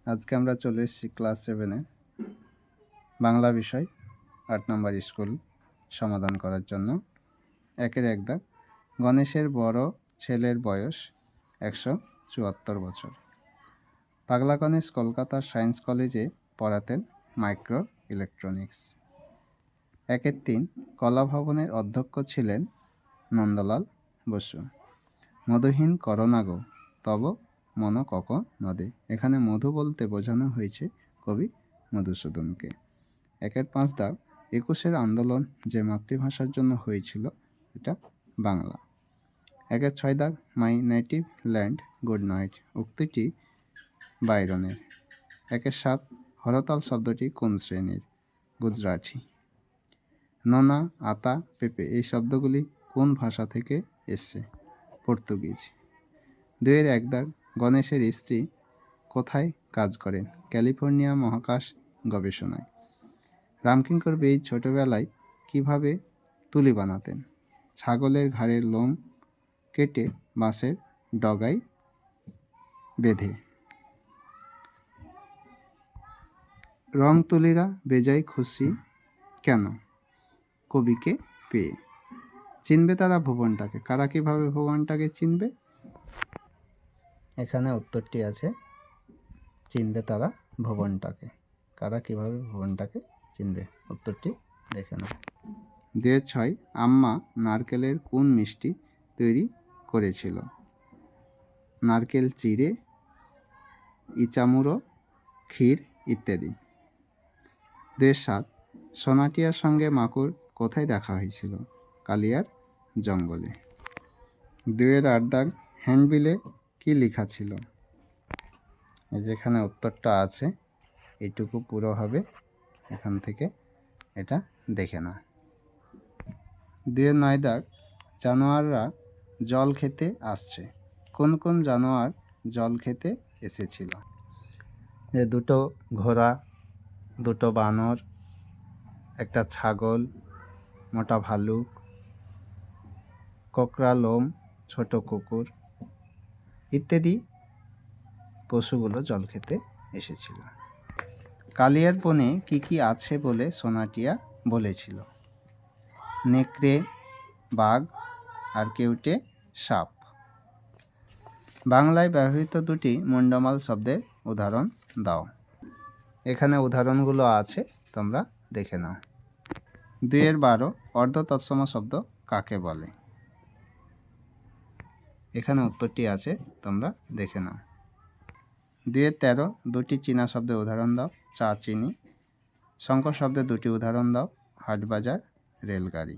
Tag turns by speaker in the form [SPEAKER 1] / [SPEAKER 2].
[SPEAKER 1] আজকে আমরা চলে এসেছি ক্লাস 7-এ বাংলা বিষয় 8 নম্বর স্কুল সমাধান করার জন্য। একের এক দাগ। গণেশের বড় ছেলের বয়স 174 বছর। পাগলা গণেশ কলকাতার সায়েন্স কলেজে পড়াতেন মাইক্রো ইলেকট্রনিক্স। একের 3। কলা ভবনের অধ্যক্ষ ছিলেন নন্দলাল বসু। মধুহীন করোনা গো তব মন কক নদে। এখানে মধু বলতে বোঝানো হয়েছে কবি মধুসূদনকে। একের 5 দাগ। 21-এর আন্দোলন যে মাতৃভাষার জন্য হয়েছিল এটা বাংলা। একের 6 দাগ। My native land good night উক্তিটি বাইরনের। একের 7। হরতাল শব্দটি কোন শ্রেণীর? গুজরাটি। নোনা, আতা, পেঁপে এই শব্দগুলি কোন ভাষা থেকে এসছে? পর্তুগিজ। 2-এর 1 দাগ। গণেশের স্ত্রী কোথায় কাজ করেন? ক্যালিফোর্নিয়া মহাকাশ গবেষণায়। রামকিঙ্কর বেইজ ছোটবেলায় কিভাবে তুলি বানাতেন? ছাগলের ঘাড়ের লোম কেটে বাঁশের ডগায় বেঁধে। রং তুলিরা বেজায় খুশি কেন? কবিকে পেয়ে। চিনবে তারা ভুবনটাকে। কারা কিভাবে ভুবনটাকে চিনবে? এখানে উত্তরটি আছে, চিনবে তারা ভুবনটাকে। কারা কিভাবে ভুবনটাকে চিনবে? উত্তরটি দেখে নাও। 2-6। আম্মা নারকেলের কোন মিষ্টি তৈরি করেছিল? নারকেল চিড়ে, ইচামুড়ো, ক্ষীর ইত্যাদি। 2-7। সোনাটিয়ার সঙ্গে মাকুর কোথায় দেখা হয়েছিল? কালিয়ার জঙ্গলে। 2-এর 8 দাগ। হ্যান্ডবিলে কি লেখা ছিল? যেখানে উত্তরটা আছে এইটুকু পুরো হবে, এখান থেকে এটা দেখে না। 2-এর 9 দাগ। জানোয়াররা জল খেতে আসছে। কোন কোন জানোয়ার জল খেতে এসেছিল? যে 2টো ঘোড়া, 2টো বানর, একটা ছাগল, মোটা ভালুক, কোকড়া লোম, ছোট কুকুর ইত্যাদি পশুগুলো জল খেতে এসেছিল। কালিয়ার বনে কি কি আছে বলে সোনাটিয়া বলেছিল? নেকড়ে, বাঘ আর কেউটে সাপ। বাংলায় ব্যবহৃত 2টি মুন্ডমাল শব্দের উদাহরণ দাও। এখানে উদাহরণগুলো আছে, তোমরা দেখে নাও। 2-এর 12। অর্ধ তৎসম শব্দ কাকে বলে? এখানে উত্তরটি আছে, তোমরা দেখে নাও। 2-এর 13। 2টি চীনা শব্দের উদাহরণ দাও। চা, চিনি। সংকর শব্দের 2টি উদাহরণ দাও। হাট, বাজার, রেলগাড়ি।